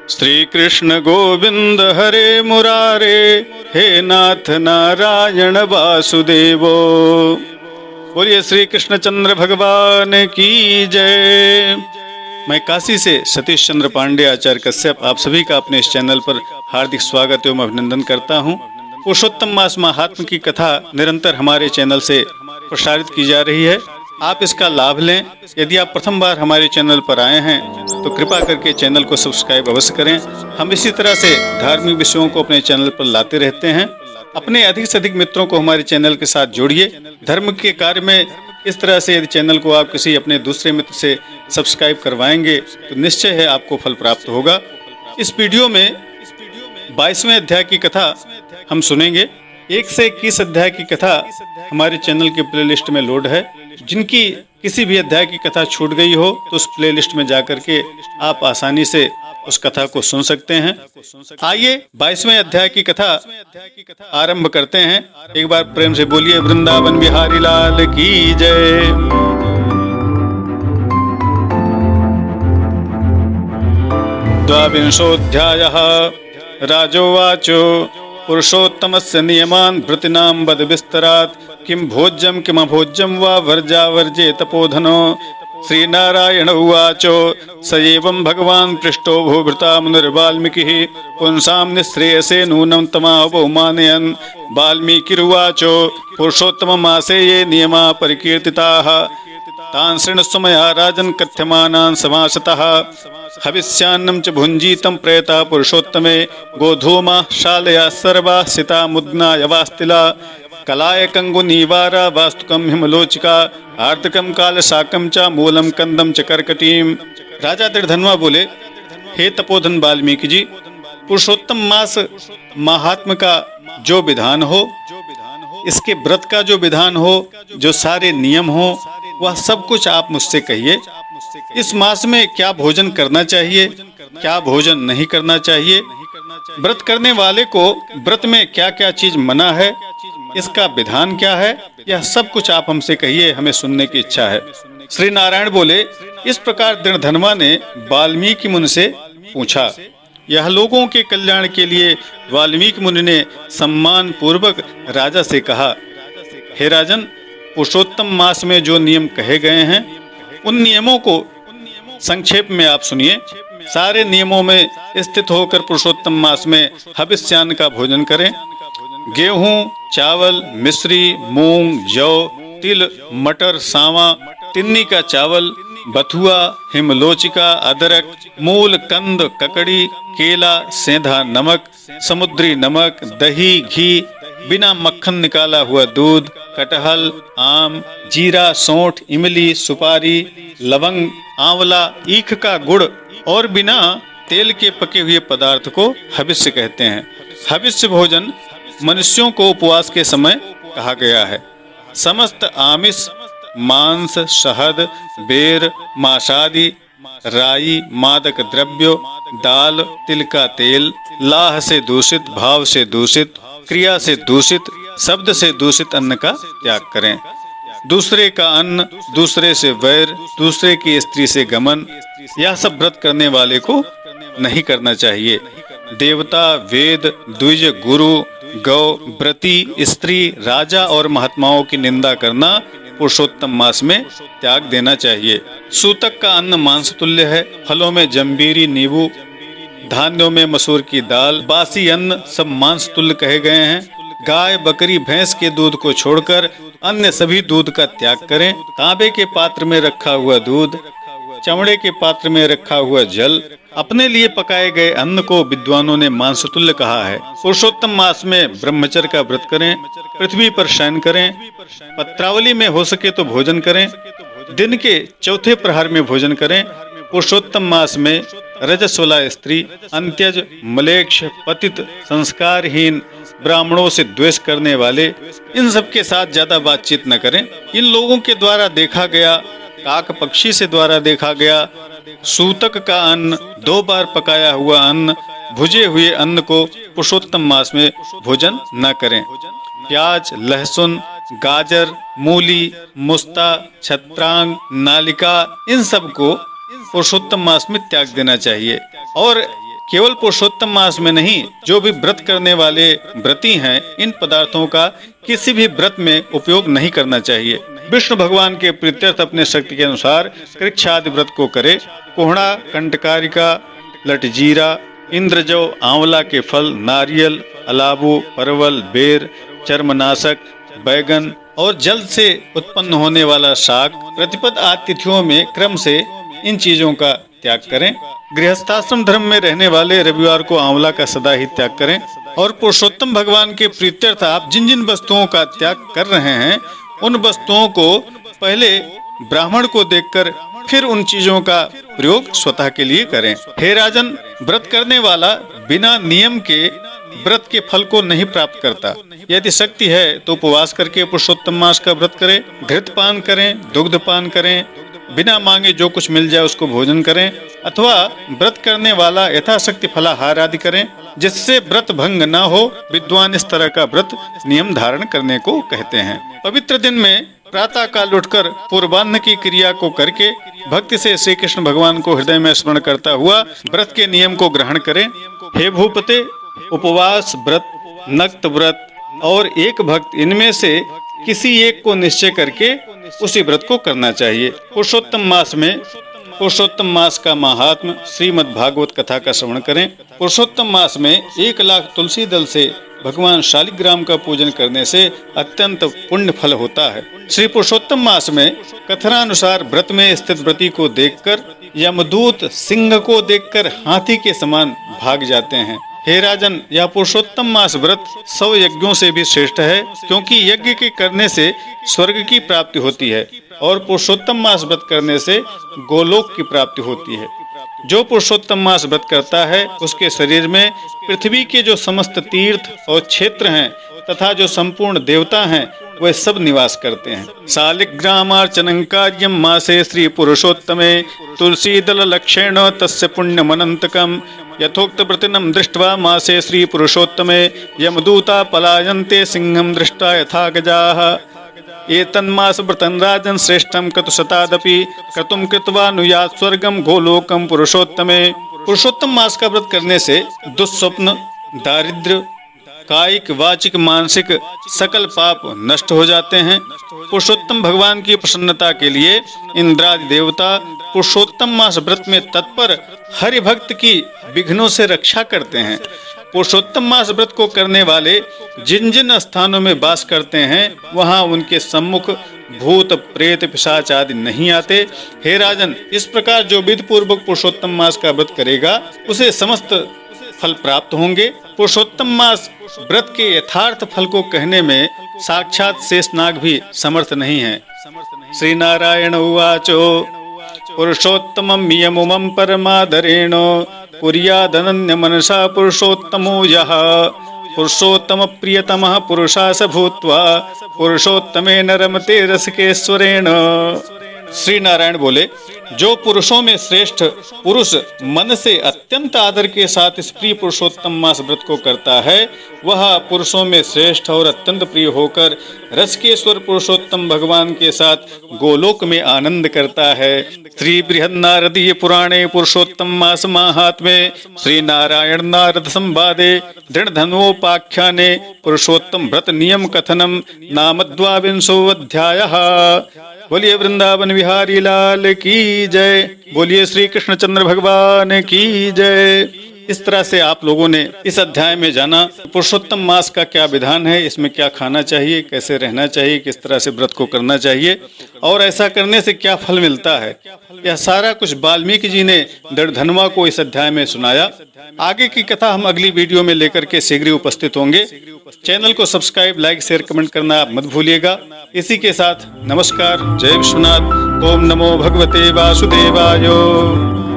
श्री कृष्ण गोविंद हरे मुरारे, हे नाथ नारायण वासुदेवो। बोलिए श्री कृष्णचंद्र भगवान की जय। मैं काशी से सतीश चंद्र पांडे आचार्य कश्यप आप सभी का अपने इस चैनल पर हार्दिक स्वागत एवं अभिनंदन करता हूं। पुरुषोत्तम मास महात्म की कथा निरंतर हमारे चैनल से प्रसारित की जा रही है। आप इसका लाभ लें। यदि आप प्रथम बार हमारे चैनल पर आए हैं तो कृपा करके चैनल को सब्सक्राइब अवश्य करें। हम इसी तरह से धार्मिक विषयों को अपने चैनल पर लाते रहते हैं। अपने अधिक से अधिक मित्रों को हमारे चैनल के साथ जोड़िए। धर्म के कार्य में इस तरह से यदि चैनल को आप किसी अपने दूसरे मित्र से सब्सक्राइब करवाएंगे तो निश्चय है आपको फल प्राप्त होगा। इस वीडियो में 22वें अध्याय की कथा हम सुनेंगे। 1 से 21 अध्याय की कथा हमारे चैनल के प्लेलिस्ट में लोड है। जिनकी किसी भी अध्याय की कथा छूट गई हो तो उस प्लेलिस्ट में जाकर के आप आसानी से उस कथा को सुन सकते हैं। आइए 22वें अध्याय की कथा आरंभ करते हैं। एक बार प्रेम से बोलिए वृंदावन बिहारी लाल की जय। द्वाविंशोऽध्यायः। राजोवाचो पुरुषोत्तमस्य नियमान् भृतीनां वद विस्तरात्। किं भोज्यं किमभोज्यं वा वर्जावर्जे तपोधनो। श्रीनारायण उवाच स एवं भगवान् पृष्टो भूभृता मुनिर्वाल्मीकिः पुंसां निःश्रेयसे नूनं तमावमानयन्। वाल्मीकिरुवाच पुरुषोत्तममासे ये नियमा परिकीर्तिताः तान् शृणुष्व मया राजन् कथ्यमानान् समासतः। हविष्यान्नं च भुञ्जीतं प्रेता पुरुषोत्तमे गोधूमा शालया सर्वा सिता मुद्ना यवास्तिला। कलाय कंगुनीवारा वास्तुकम हिमलोचिका आर्तकम कालशाकम च मूलम कंदम च करकटीम। राजा दृढ़धनवा बोले, हे तपोधन वाल्मीकि जी, पुरुषोत्तम मास महात्म का जो विधान हो, इसके व्रत का जो विधान हो, जो सारे नियम हो, वह सब कुछ आप मुझसे कहिए। इस मास में क्या भोजन करना चाहिए, क्या भोजन नहीं करना चाहिए, व्रत करने वाले को व्रत में क्या क्या चीज मना है, इसका विधान क्या है, यह सब कुछ आप हमसे कहिए, हमें सुनने की इच्छा है। श्री नारायण बोले, इस प्रकार दृढ़धनवा ने वाल्मीकि मुनि से पूछा। यह लोगों के कल्याण के लिए वाल्मीकि मुनि ने सम्मान पूर्वक राजा से कहा, हे राजन, पुरुषोत्तम मास में जो नियम कहे गए हैं उन नियमों को संक्षेप में आप सुनिए। सारे नियमों में स्थित होकर पुरुषोत्तम मास में हविष्यान्न का भोजन करें। गेहूं, चावल, मिश्री, मूंग, जौ, तिल, मटर, सांवा, तिन्नी का चावल, बथुआ, हिमलोचिका, अदरक, मूल, कंद, ककड़ी, केला, सेंधा नमक, समुद्री नमक, दही, घी, बिना मक्खन निकाला हुआ दूध, कटहल, आम, जीरा, सौंठ, इमली, सुपारी, लवंग, आंवला, ईख का गुड़ और बिना तेल के पके हुए पदार्थ को हविष्य कहते हैं। हविष्य भोजन मनुष्यों को उपवास के समय कहा गया है। समस्त आमिष, मांस, शहद, बेर, मांसादि, राई, मादक द्रव्य, दाल, तिल का तेल, लाह से दूषित, भाव से दूषित, क्रिया से दूषित, शब्द से दूषित अन्न का त्याग करें। दूसरे का अन्न, दूसरे से वैर, दूसरे की स्त्री से गमन, यह सब व्रत करने वाले को नहीं करना चाहिए। देवता, वेद, द्विज, गुरु, गौ, व्रती, स्त्री, राजा और महात्माओं की निंदा करना पुरुषोत्तम मास में त्याग देना चाहिए। सूतक का अन्न मांस तुल्य है। फलों में जम्बीरी, नींबू, धान्यों में मसूर की दाल, बासी अन्न सब मांस तुल्य कहे गए हैं। गाय, बकरी, भैंस के दूध को छोड़कर अन्य सभी दूध का त्याग करें। तांबे के पात्र में रखा हुआ दूध, चमड़े के पात्र में रखा हुआ जल, अपने लिए पकाए गए अन्न को विद्वानों ने मांसतुल्य कहा है। पुरुषोत्तम मास में ब्रह्मचर्य का व्रत करें। पृथ्वी पर शयन करें। पत्रावली में हो सके तो भोजन करें। दिन के चौथे प्रहर में भोजन करें। पुरुषोत्तम मास में रजस्वला स्त्री, अंत्यज, मलेच्छ, पतित, संस्कारहीन, ब्राह्मणों से द्वेष करने वाले, इन सब के साथ ज्यादा बातचीत न करें। इन लोगों के द्वारा देखा गया, काक पक्षी से द्वारा देखा गया सूतक का अन्न, 2 बार पकाया हुआ अन्न, भुजे हुए अन्न को पुरुषोत्तम मास में भोजन न करें। प्याज, लहसुन, गाजर, मूली, मुस्ता, छत्रांग, नालिका, इन सब को पुरुषोत्तम मास में त्याग देना चाहिए। और केवल पुरुषोत्तम मास में नहीं, जो भी व्रत करने वाले व्रती हैं, इन पदार्थों का किसी भी व्रत में उपयोग नहीं करना चाहिए। विष्णु भगवान के प्रीत्यर्थ अपने शक्ति के अनुसार कृच्छादि व्रत को करे। कोहड़ा, कंटकारिका, लटजीरा, इंद्रजौ, आंवला के फल, नारियल, अलाबू, परवल, बेर, चर्मनाशक, बैगन और जल से उत्पन्न होने वाला शाक, प्रतिपद आदि तिथियों में क्रम से इन चीजों का त्याग करें। गृहस्थाश्रम धर्म में रहने वाले रविवार को आंवला का सदा ही त्याग करें। और पुरुषोत्तम भगवान के प्रीत्यर्थ आप जिन जिन वस्तुओं का त्याग कर रहे हैं, उन वस्तुओं को पहले ब्राह्मण को देकर फिर उन चीजों का प्रयोग स्वतः के लिए करें। हे राजन, व्रत करने वाला बिना नियम के व्रत के फल को नहीं प्राप्त करता। यदि शक्ति है तो उपवास करके पुरुषोत्तम मास का व्रत करें, घृत पान करें, दुग्ध पान करें, बिना मांगे जो कुछ मिल जाए उसको भोजन करें, अथवा व्रत करने वाला यथाशक्ति फलाहार आदि करें, जिससे व्रत भंग न हो। विद्वान इस तरह का व्रत नियम धारण करने को कहते हैं। पवित्र दिन में प्रातः काल उठकर पूर्वाह्न की क्रिया को करके भक्ति से श्री कृष्ण भगवान को हृदय में स्मरण करता हुआ व्रत के नियम को ग्रहण करें। हे भूपते, उपवास व्रत, नक्त व्रत और एक भक्त, इनमें से किसी एक को निश्चय करके उसी व्रत को करना चाहिए। पुरुषोत्तम मास का महात्म श्रीमद् भागवत कथा का श्रवण करें। पुरुषोत्तम मास में 1,00,000 तुलसी दल से भगवान शालिग्राम का पूजन करने से अत्यंत पुण्य फल होता है। श्री पुरुषोत्तम मास में कथनानुसार व्रत में स्थित व्रती को देखकर यमदूत सिंह को देखकर हाथी के समान भाग जाते हैं। हे राजन, यह पुरुषोत्तम मास व्रत 100 यज्ञों से भी श्रेष्ठ है, क्योंकि यज्ञ के करने से स्वर्ग की प्राप्ति होती है और पुरुषोत्तम मास व्रत करने से गोलोक की प्राप्ति होती है। जो पुरुषोत्तम मास व्रत करता है, उसके शरीर में पृथ्वी के जो समस्त तीर्थ और क्षेत्र हैं तथा जो संपूर्ण देवता हैं, वे सब निवास करते हैं। शालिग्रामार्चनं कार्यं मासे श्री पुरुषोत्तमे, तुलसी दल लक्षेण तस्य पुण्यमनंतकम्। यथोक्त व्रतिनं दृष्ट्वा मासे श्री पुरुषोत्तमे, यमदूता पलायन्ते सिंहं दृष्ट्वा यथा गजाः। एतन्मास व्रतं राजन् श्रेष्ठं क्रतुशतादपि, क्रतुं कृत्वा नुयात् स्वर्गं गोलोकं पुरुषोत्तमे। पुरुषोत्तम मास का व्रत करने से दुस्वप्न, दारिद्र्य, कायिक, वाचिक, मानसिक सकल पाप नष्ट हो जाते हैं। पुरुषोत्तम भगवान की प्रसन्नता के लिए इंद्रादि देवता पुरुषोत्तम मास व्रत में तत्पर हरि भक्त की विघ्नों से रक्षा करते हैं। पुरुषोत्तम मास व्रत को करने वाले जिन जिन स्थानों में वास करते हैं, वहां उनके सम्मुख भूत, प्रेत, पिशाच आदि नहीं आते। हे राजन, इस प्रकार जो विधि पूर्वक पुरुषोत्तम मास का व्रत करेगा, उसे समस्त फल प्राप्त होंगे। पुरुषोत्तम मास व्रत के यथार्थ फल को कहने में साक्षात शेषनाग भी समर्थ नहीं है। श्री नारायण उवाचो, पुरुषोत्तमं यमुमं परमादरेण, कुर्यादनन्य मनसा पुरुषोत्तमो यः। पुरुषोत्तम प्रियतमः पुरुषा स भूत्वा, पुरुषोत्तमेन रमते रसिकेश्वरेण। श्री नारायण बोले, जो पुरुषों में श्रेष्ठ पुरुष मन से अत्यंत आदर के साथ इस प्रिय पुरुषोत्तम मास व्रत को करता है, वह पुरुषों में श्रेष्ठ और अत्यंत प्रिय होकर रसिकेश्वर पुरुषोत्तम भगवान के साथ गोलोक में आनंद करता है। श्री बृहन्नारदीय पुराणे पुरुषोत्तम मास माहात्म्ये श्री नारायण नारद संवादे दृढ़धन्वोपाख्याने पुरुषोत्तम व्रत नियम कथनम नाम 22 अध्यायः। बोलिए वृंदावन विहारी लाल की जय। बोलिए श्री कृष्णचंद्र भगवान की जय। इस तरह से आप लोगों ने इस अध्याय में जाना पुरुषोत्तम मास का क्या विधान है, इसमें क्या खाना चाहिए, कैसे रहना चाहिए, किस तरह से व्रत को करना चाहिए और ऐसा करने से क्या फल मिलता है। यह सारा कुछ वाल्मीकि जी ने दृढ़धन्वा को इस अध्याय में सुनाया। आगे की कथा हम अगली वीडियो में लेकर के शीघ्र उपस्थित होंगे। चैनल को सब्सक्राइब, लाइक, शेयर, कमेंट करना आप मत भूलिएगा। इसी के साथ नमस्कार, जय विश्वनाथ, ओम नमो भगवते वासुदेवाय।